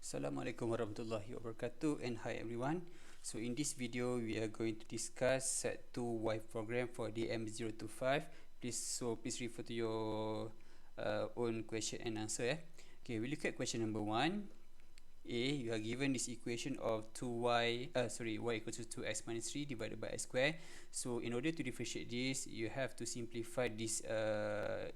Assalamualaikum warahmatullahi wabarakatuh, and hi everyone. So in this video we are going to discuss set 2y program for DM025. Please refer to your own question and answer. Okay, we look at question number 1. You are given this equation of y equals to 2x minus 3 divided by x squared. So in order to differentiate this, you have to simplify this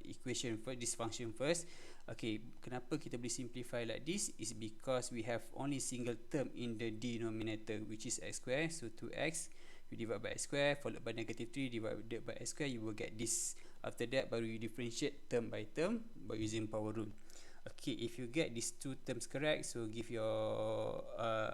equation first, this function first. Okay, kenapa kita boleh simplify like this is because we have only single term in the denominator, which is x squared. So 2x you divide by x squared followed by negative 3 divided by x squared, you will get this. After that, baru you differentiate term by term by using power rule. Okay, if you get these two terms correct, so give your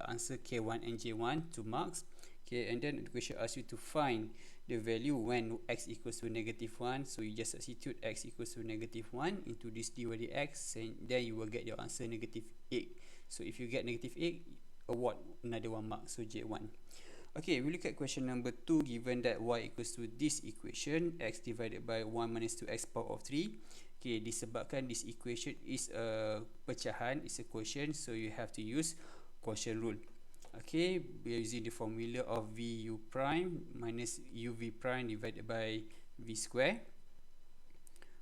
answer K1 and J1 2 marks. Okay, and then the question asks you to find the value when x equals to negative 1. So you just substitute x equals to negative 1 into this dy dx, and then you will get your answer negative 8. So if you get negative 8, award another 1 mark, so J1. Okay, we look at question number 2. Given that y equals to this equation, x divided by 1 minus 2x power of 3. Okay, disebabkan this equation is a pecahan, is a quotient, so you have to use quotient rule. Okay, we are using the formula of vu prime minus uv prime divided by v square.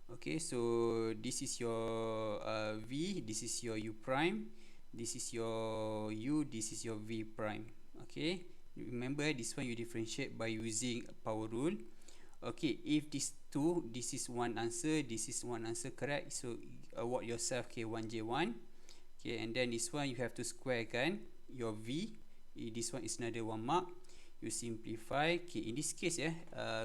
Okay, so this is your v, this is your u prime, this is your u, this is your v prime. Okay, remember this one you differentiate by using power rule. Okay, if this is one answer, this is one answer correct, so award yourself K1 J1. Okay, and then this one you have to square kan your v. This one is another 1 mark. You simplify. Okay, in this case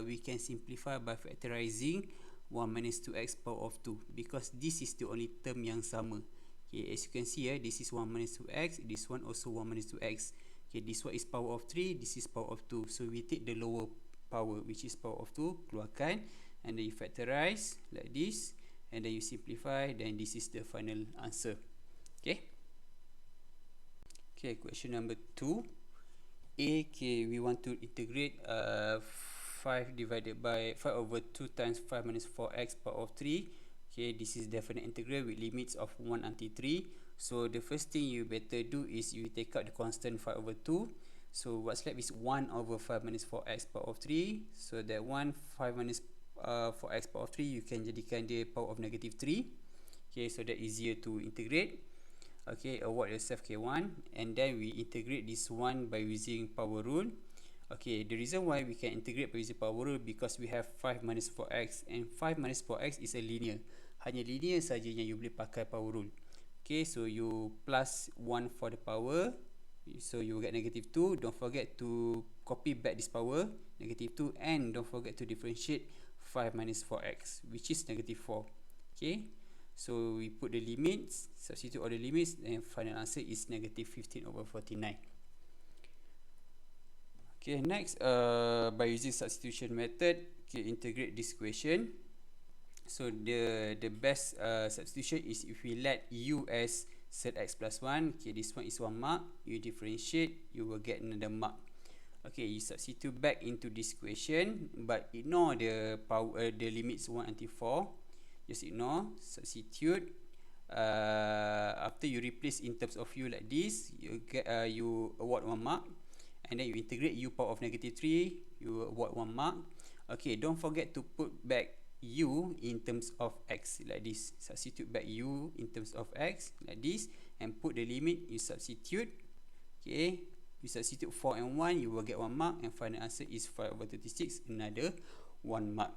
we can simplify by factorizing 1 minus 2x power of 2, because this is the only term yang sama. Okay, as you can see this is 1 minus 2x, this one also 1 minus 2x. Okay, this one is power of 3, this is power of 2, so we take the lower power, which is power of 2, keluarkan, and then you factorize like this, and then you simplify, then this is the final answer. Okay, question number 2. Okay, we want to integrate 5 divided by 5 over 2 times 5 minus 4x power of 3. Okay, this is definite integral with limits of 1 until 3. So the first thing you better do is you take out the constant 5 over 2. So what's left is 1 over 5 minus 4x power of 3. So that 1, 5 minus 4x power of 3, you can jadikan dia power of negative 3. Okay, so that easier to integrate. Okay, award yourself K1, and then we integrate this one by using power rule. Okay, the reason why we can integrate by using power rule because we have 5 minus 4x, and 5 minus 4x is a linear. Hanya linear saja yang you boleh pakai power rule. Okay, so you plus 1 for the power, so you will get negative 2. Don't forget to copy back this power, negative 2, and don't forget to differentiate 5 minus 4x, which is negative 4. Okay, so we put the limits, substitute all the limits, and final answer is negative 15 over 49. Okay, next, by using substitution method, okay, integrate this equation. So the best substitution is if we let u as set x plus 1. Okay, this one is 1 mark. You differentiate, you will get another mark. Okay, you substitute back into this equation, but ignore the power, the limits 1 until 4. Just ignore, substitute. After you replace in terms of u like this, you get you award 1 mark, and then you integrate u power of negative 3, you award 1 mark. Okay, don't forget to put back u in terms of x like this. Substitute back u in terms of x like this, and put the limit, you substitute. Okay, you substitute 4 and 1, you will get 1 mark, and final answer is 5 over 36, another 1 mark.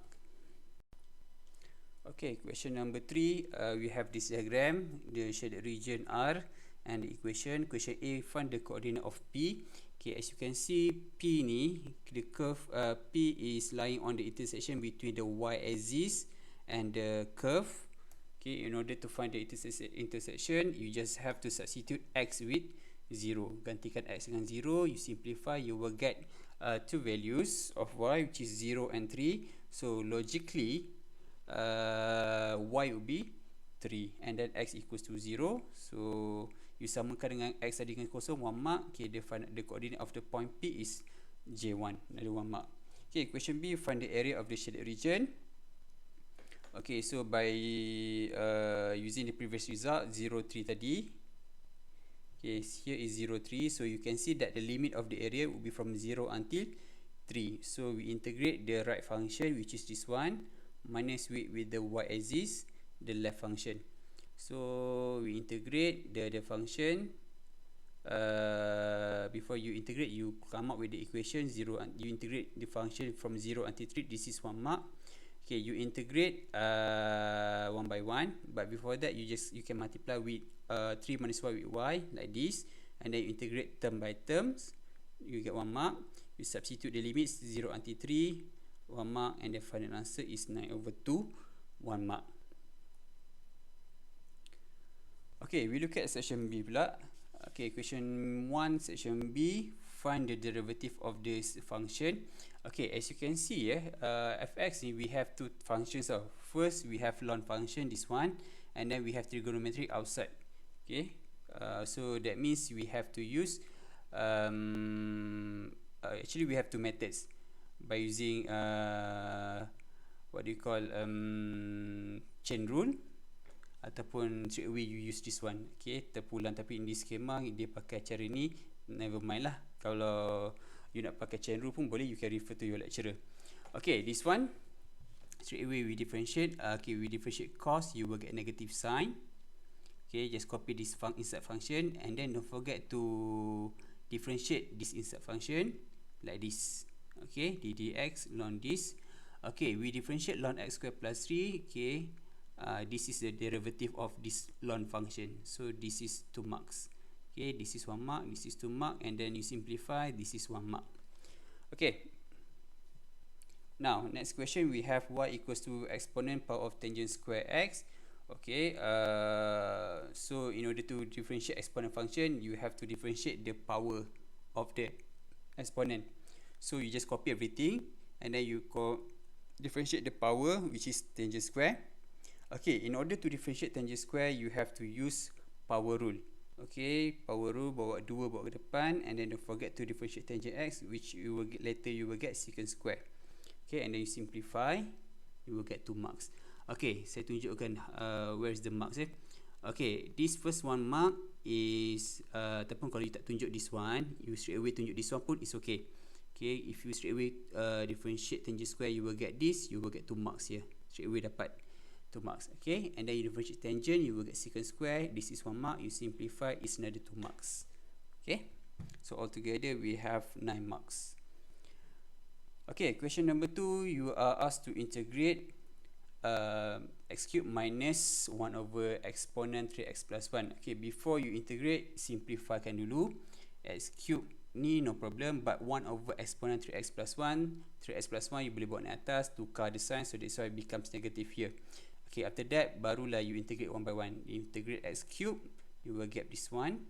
Okay, question number 3. We have this diagram, the shaded region R, and the equation. Question A, find the coordinate of P. Okay, as you can see, P ni, the curve P is lying on the intersection between the y-axis and the curve. Okay, in order to find the intersection, you just have to substitute x with 0. Gantikan x dengan 0, you simplify, you will get two values of y, which is 0 and 3. So logically, y will be 3, and then x equals to 0. So you samakan dengan x tadi dengan kosong, 1 mark. Okay, the coordinate of the point P is J1, another 1 mark. Okay, question B, find the area of the shaded region. Okay, so by using the previous result 0, 3 tadi, Okay, here is 0, 3. So you can see that the limit of the area will be from 0 until 3. So we integrate the right function, which is this one, minus with the y-axis, the left function. So we integrate the function. Before you integrate, you come up with the equation 0. You integrate the function from 0 until 3. This is 1 mark. Okay, you integrate one by one, but before that you can multiply with 3 minus y with y like this, and then you integrate term by terms. You get 1 mark. You substitute the limits 0 until 3, 1 mark, and the final answer is 9/2, 1 mark. Okay, we look at section B pula. Okay, question 1, section B, find the derivative of this function. Okay, as you can see, fx, we have two functions. First, we have ln function, this one, and then we have trigonometry outside. Okay, so that means we have to use, actually we have two methods by using what do you call, chain rule, ataupun straight away you use this one. Okay, terpulang, tapi in this schema dia pakai cara ni, never mind lah. Kalau you nak pakai chain rule pun boleh, you can refer to your lecturer. Okay, this one straight away we differentiate. Okay, we differentiate cos, you will get negative sign. Okay, just copy this inside function, and then don't forget to differentiate this inside function like this. Okay, ddx ln this. Okay, we differentiate ln x squared plus 3. Okay, this is the derivative of this ln function, so this is 2 marks. Okay, this is 1 mark, this is 2 mark, and then you simplify, this is 1 mark. Okay, now next question, we have y equals to exponent power of tangent square x. Okay, so in order to differentiate exponent function, you have to differentiate the power of the exponent. So you just copy everything, and then you differentiate the power, which is tangent square. Okay, in order to differentiate tangent square, you have to use power rule. Okay, power rule, bawa 2 bawa ke depan, and then don't forget to differentiate tangent x, which you will get, later you will get secant square. Okay, and then you simplify, you will get 2 marks. Okay, saya tunjukkan where is the marks. Okay, this first 1 mark is, ataupun kalau you tak tunjuk this one, you straight away tunjuk this one pun is okay. Okay, if you straight away differentiate tangent square, you will get this, you will get 2 marks here. Straight away dapat 2 marks. Okay, and then you differentiate tangent, you will get secant square. This is 1 mark. You simplify, it's another 2 marks. Okay, so altogether we have 9 marks. Okay, question number 2, you are asked to integrate x cubed minus 1 over exponent 3x plus 1. Okay, before you integrate, simplifykan dulu. X cubed ni no problem, but 1 over exponent 3x plus 1, 3x plus 1 you boleh bawa naik atas, tukar the sign, so that's why it becomes negative here. Okay, after that, barulah you integrate one by one. You integrate x cube, you will get this one.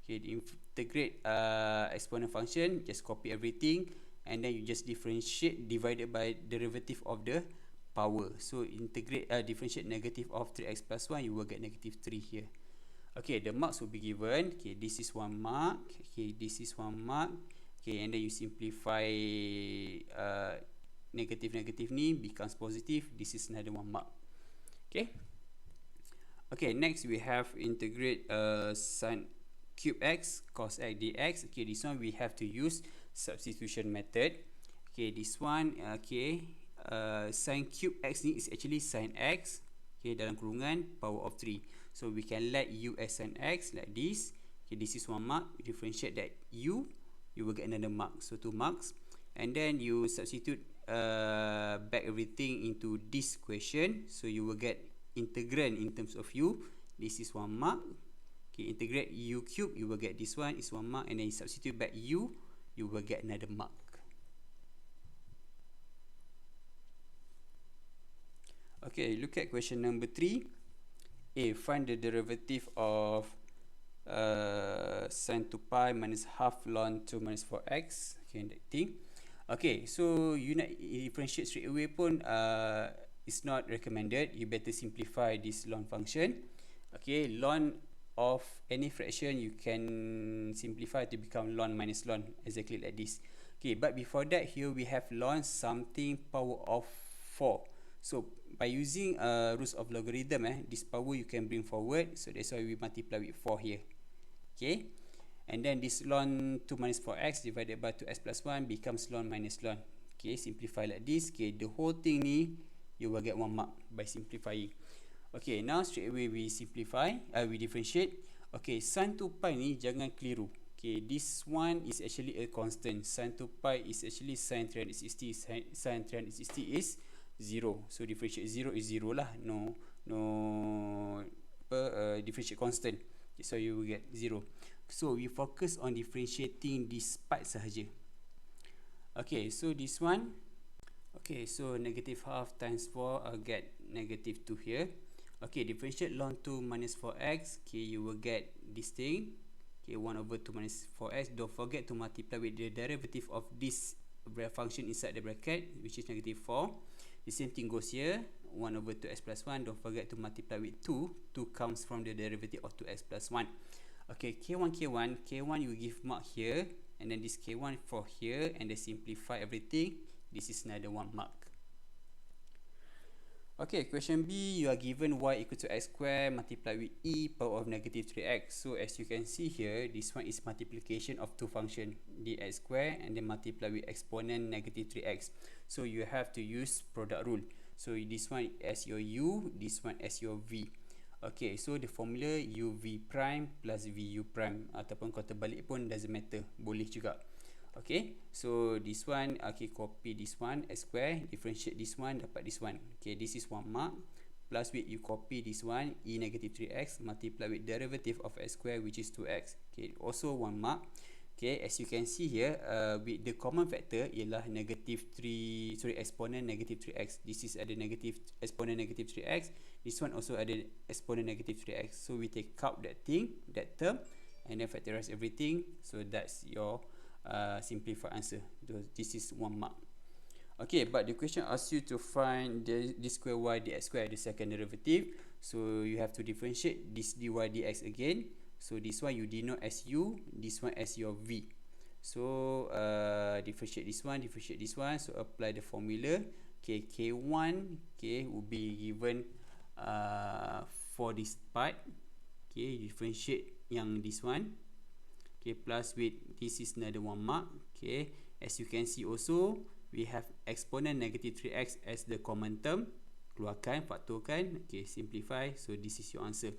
Okay, integrate exponent function, just copy everything, and then you just differentiate divided by derivative of the power. So integrate, differentiate negative of 3x plus 1, you will get negative 3 here. Okay, the marks will be given. Okay, this is 1 mark. Okay, this is 1 mark. Okay, and then you simplify negative ni becomes positive. This is another 1 mark. Okay. Okay, next we have integrate sin cube x cos x dx. Okay, this one we have to use substitution method. Okay, this one, okay, sin cube x ni is actually sin x. Okay, dalam kurungan power of 3. So we can let u as sin x like this. Okay, this is 1 mark. We differentiate that u, you will get another mark. So 2 marks. And then you substitute back everything into this question. So you will get integrand in terms of u. This is 1 mark. Okay, integrate u cube, you will get this one is 1 mark. And then you substitute back u, you will get another mark. Okay, look at question number 3. A, find the derivative of sin 2 pi minus half ln 2 minus 4x. Okay, that thing. Okay, so you nak differentiate straight away pun it's not recommended. You better simplify this ln function. Okay, ln of any fraction you can simplify to become ln minus ln, exactly like this. Okay, but before that, here we have ln something power of 4. So by using rules of logarithm, this power you can bring forward. So that's why we multiply with 4 here. Okay, and then this ln 2 minus 4x divided by 2x plus 1 becomes ln minus ln. Okay, simplify like this. Okay, the whole thing ni you will get 1 mark by simplifying. Okay, now straight away we simplify, we differentiate. Okay, sin 2 pi ni jangan keliru. Okay, this one is actually a constant. Sin 2 pi is actually sin 360. Sin 360 is 0. So differentiate 0 is 0 lah. No differentiate constant. So you will get 0. So we focus on differentiating this part sahaja. Okay, so this one. Okay, so negative half times 4, I'll get negative 2 here. Okay, differentiate ln 2 minus 4x. Okay, you will get this thing. Okay, 1 over 2 minus 4x. Don't forget to multiply with the derivative of this function inside the bracket, which is negative 4. The same thing goes here. 1 over 2x plus 1. Don't forget to multiply with 2. 2 comes from the derivative of 2x plus 1. Okay, K1 you give mark here. And then this K1 for here. And then simplify everything. This is another 1 mark. Okay, question B, you are given y equal to x square multiplied with e power of negative 3x. So as you can see here, this one is multiplication of two functions, dx square and then multiply with exponent negative 3x. So you have to use product rule. So this one as your u, this one as your v. Okay, so the formula uv prime plus vu prime ataupun kau terbalik pun doesn't matter, boleh juga. Okay, so this one, okay, copy this one x square, differentiate this one, dapat this one. Okay, this is 1 mark. Plus with you copy this one, e negative 3x, multiply with derivative of x square, which is 2x. Okay, also 1 mark. Okay, as you can see here, with the common factor ialah negative 3, sorry, exponent negative 3x. This is ada negative exponent negative 3x. This one also ada exponent negative 3x. So we take out that thing, that term, and then factorize everything. So that's your simplified answer. This is 1 mark. Okay, but the question asks you to find the d square y dx square, the second derivative. So you have to differentiate this dy dx again. So this one you denote as u, this one as your v. So differentiate this one, differentiate this one. So apply the formula. Okay, k1 okay will be given for this part. Okay, differentiate yang this one. Okay, plus with this is another 1 mark. Okay, as you can see also we have exponent negative 3x as the common term. Keluarkan, faktorkan. Okay, simplify. So this is your answer.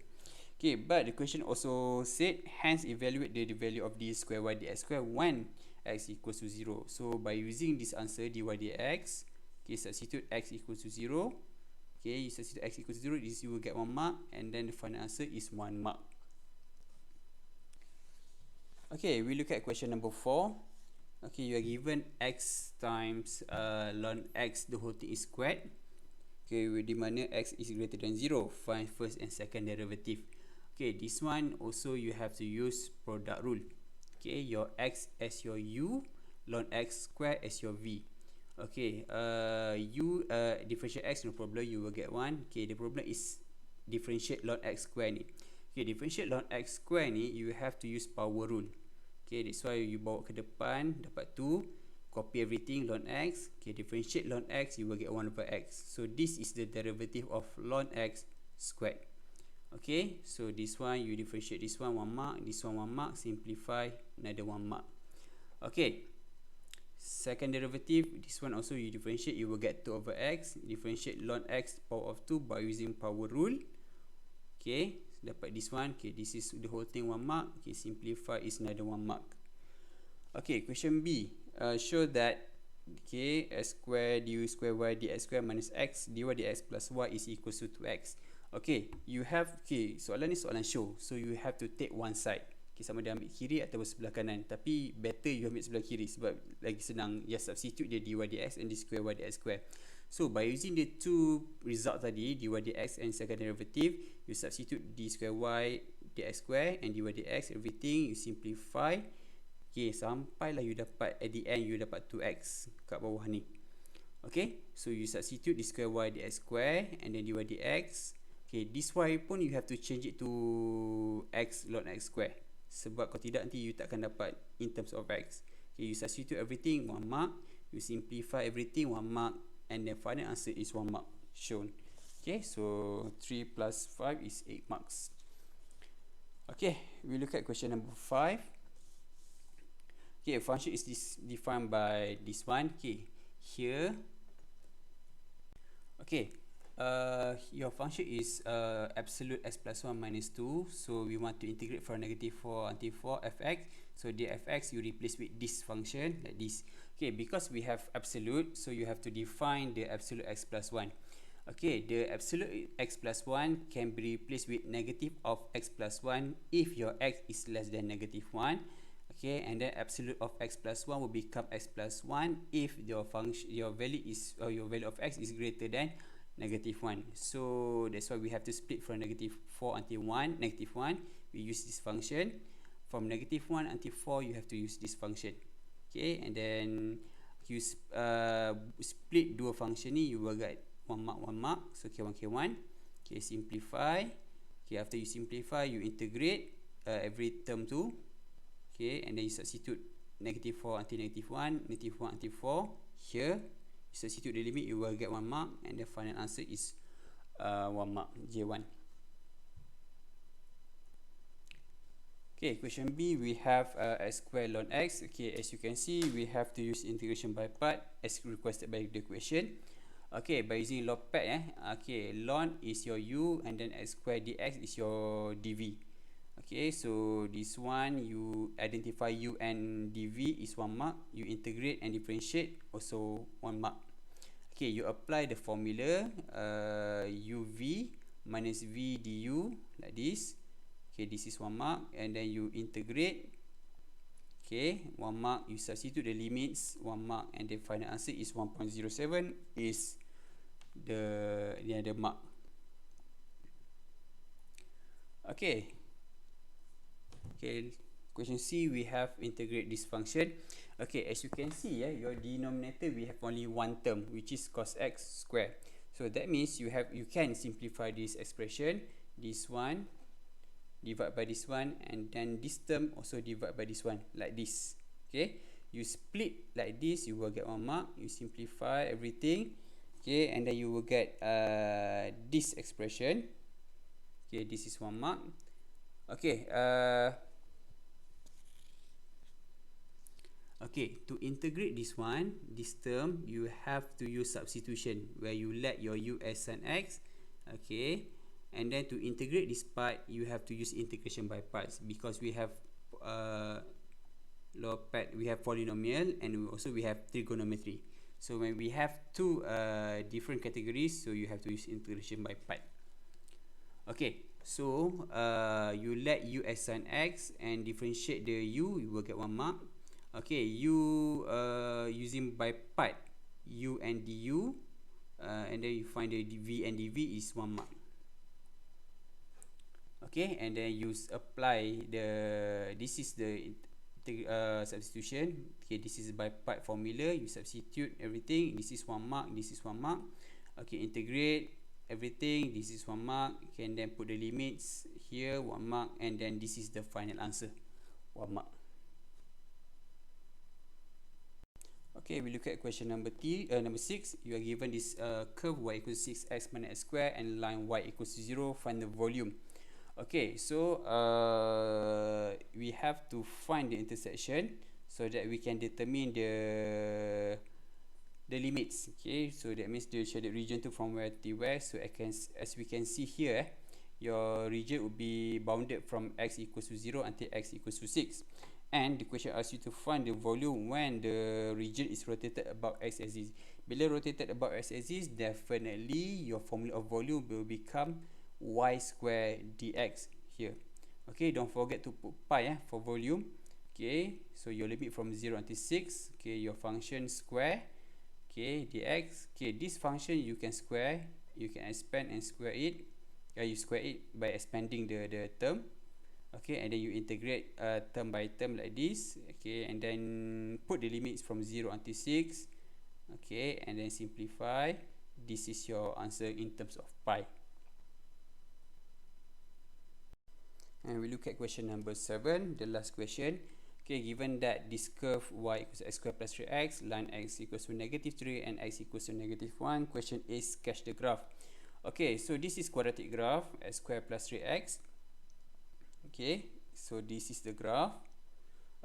Okay, but the question also said hence evaluate the value of d square y dx square when x equals to 0. So by using this answer dy dx, okay, substitute x equals to 0. Okay, you substitute x equals to 0, this you will get 1 mark, and then the final answer is 1 mark. Okay, we look at question number 4. Okay, you are given x times ln x, the whole thing is squared. Okay, di mana x is greater than 0, find first and second derivative. Okay, this one also you have to use product rule. Okay, your x as your u, ln x square as your v. Okay, you differentiate x, no problem, you will get 1. Okay, the problem is differentiate ln x square ni. Okay, differentiate ln x square ni, you have to use power rule. Okay, that's why you bawa ke depan, dapat 2. Copy everything, ln x. Okay, differentiate ln x, you will get 1 over x. So this is the derivative of ln x squared. Okay, so this one, you differentiate this one, 1 mark. This one, 1 mark. Simplify, another 1 mark. Okay, second derivative, this one also you differentiate, you will get 2 over x. Differentiate ln x power of 2 by using power rule. Okay, dapat this one. Okay, this is the whole thing 1 mark. Okay, simplify is another 1 mark. Okay, question B. Show that okay, x square du square y dx square minus x dy dx plus y is equal to 2x. Okay, you have, okay, soalan ni soalan show. So you have to take one side. Okay, sama dia ambil kiri atau sebelah kanan. Tapi better you ambil sebelah kiri sebab lagi senang. Just substitute dia dy dx and d square y dx square. So by using the two result tadi, dy dx and second derivative, you substitute d square y dx square and dy dx, everything you simplify. Okay, sampailah you dapat at the end you dapat 2x kat bawah ni. Okay, so you substitute d square y dx square and then dy dx. Okay, this y pun you have to change it to x ln x square. Sebab kalau tidak nanti you takkan dapat in terms of x. Okay, you substitute everything 1 mark. You simplify everything 1 mark. And the final answer is 1 mark shown. Okay, so 3 plus 5 is 8 marks. Okay, we look at question number 5. Okay, function is defined by this one. Okay, here. Okay, your function is absolute x plus 1 minus 2. So we want to integrate from -4 until 4 fx. So the fx you replace with this function like this. Okay, because we have absolute, so you have to define the absolute x plus 1. Okay, the absolute x plus 1 can be replaced with negative of x plus 1 if your x is less than -1. Okay, and then absolute of x plus 1 will become x plus 1 if your function, your value of x is greater than -1. So that's why we have to split from -4 until 1, -1. We use this function. From -1 until 4, you have to use this function. Okay, and then you split dua function ni, you will get 1 mark. So K1, K1. Okay, simplify. Okay, after you simplify, you integrate every term to. Okay, and then you substitute -4 until -1, -1 until 4. Here, you substitute the limit, you will get 1 mark, and the final answer is 1 mark, J1. Okay, question B, we have x squared ln x. Okay, as you can see, we have to use integration by part as requested by the question. Okay, by using log pad, okay, ln is your u, and then x squared dx is your dv. Okay, so this one you identify u and dv is 1 mark. You integrate and differentiate, also 1 mark. Okay, you apply the formula uv minus v du like this. Okay, this is 1 mark, and then you integrate. Okay, 1 mark, you substitute the limits, 1 mark, and the final answer is 1.07 is the other mark. Okay. Okay, question C, we have integrate this function. Okay, as you can see, your denominator we have only one term, which is cos x squared. So that means you can simplify this expression. This one divide by this one, and then this term also divide by this one, like this. Okay, you split like this, you will get 1 mark. You simplify everything. Okay, and then you will get this expression. Okay, this is 1 mark. Okay, okay, to integrate this one, this term, you have to use substitution, where you let your u as sin x. Okay, and then to integrate this part, you have to use integration by parts, because we have we have polynomial, and we have trigonometry. So when we have two different categories, so you have to use integration by part. Okay, so you let u as sin x and differentiate the u, you will get 1 mark. Okay, you using by part u and du, and then you find the v and dv is 1 mark. Okay, and then you apply this is the substitution. Okay, this is by part formula. You substitute everything. This is 1 mark, this is 1 mark. Okay, integrate everything. This is 1 mark. Okay, and then put the limits here, 1 mark, and then this is the final answer, 1 mark. Okay, we look at question number 6. You are given this curve y equals 6x minus x squared and line y equals 0. Find the volume. Okay, so we have to find the intersection so that we can determine the limits. Okay, so that means the shaded region to from where to where. So as we can see here, your region will be bounded from x equals to 0 until x equals to 6. And the question asks you to find the volume when the region is rotated about x-axis. Bila rotated about x-axis, definitely your formula of volume will become y squared dx here. Okay, don't forget to put pi for volume. Okay, so your limit from 0 until 6. Okay, your function square. Okay, dx. Okay, this function you can square. You can expand and square it. You square it by expanding the term. Okay, and then you integrate term by term like this. Okay, and then put the limits from 0 until 6. Okay, and then simplify. This is your answer in terms of pi. And we look at question number 7, the last question. Okay, given that this curve y equals x squared plus 3x, line x equals to -3 and x equals to -1, question is sketch the graph. Okay, so this is quadratic graph, x squared plus 3x. Okay, So this is the graph.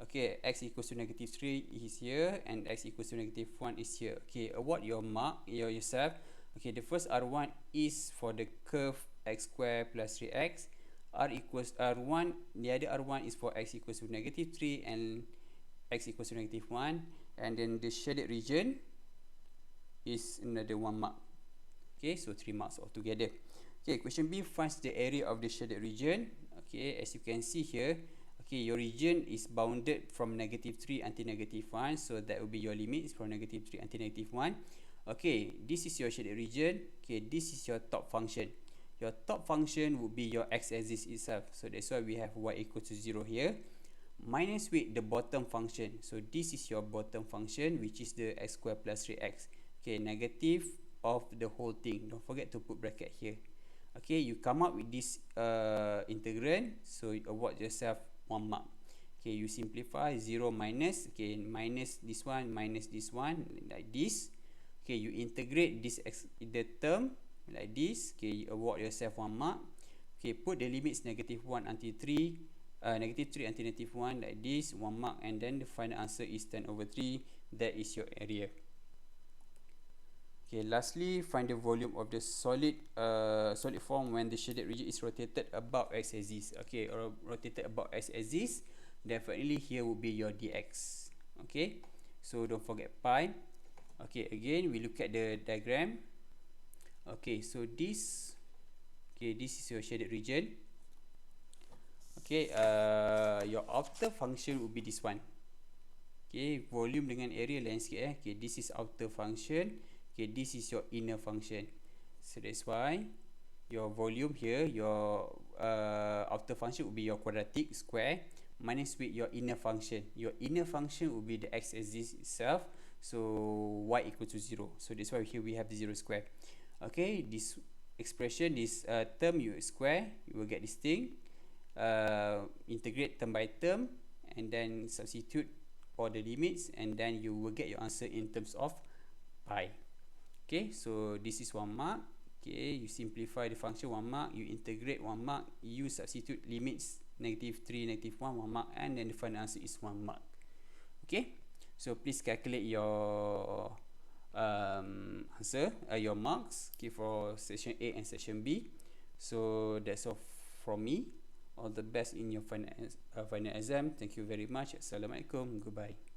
Okay, x equals to -3 is here and x equals to -1 is here. Okay, award your mark yourself. Okay, the first R1 is for the curve x square plus 3x. R equals R1, the other R1 is for x equals to -3 and x equals to -1, and then the shaded region is another 1 mark. Okay, so 3 marks altogether. Okay, question B finds the area of the shaded region. Okay, as you can see here, okay, your region is bounded from -3 until -1, so that will be your limits from -3 until -1. Okay, this is your shaded region. Okay, this is your top function. Your top function would be your x-axis itself, so that's why we have y equal to 0 here. Minus with the bottom function, so this is your bottom function, which is the x square plus 3x. Okay, negative of the whole thing. Don't forget to put bracket here. Okay, you come up with this integrand, so you award yourself 1 mark. Okay, you simplify 0 minus, okay, minus this one like this. Okay, you integrate this the term like this. Okay, you award yourself 1 mark. Okay, put the limits -1 until 3, -3 until -1 like this, 1 mark, and then the final answer is 10/3. That is your area. Okay, lastly, find the volume of the solid form when the shaded region is rotated about x-axis. Okay, or rotated about x-axis, definitely here will be your dx. Okay, so don't forget pi. Okay, again we look at the diagram. Okay, so this is your shaded region. Okay, your outer function will be this one. Okay, volume dengan area lain sikit. Okay, this is outer function. Okay, this is your inner function. So that's why your volume here, your outer function will be your quadratic square minus with your inner function. Your inner function will be the x-axis itself. So y equal to 0. So that's why here we have the 0 square. Okay, this expression, this term you square, you will get this thing. Integrate term by term and then substitute all the limits, and then you will get your answer in terms of pi. Okay, so this is 1 mark. Okay, you simplify the function 1 mark, you integrate 1 mark, you substitute limits -3, -1, 1 mark, and then the final answer is 1 mark. Okay, so please calculate your answer, your marks, okay, for section A and section B. So that's all from me. All the best in your final exam. Thank you very much. Assalamualaikum. Goodbye.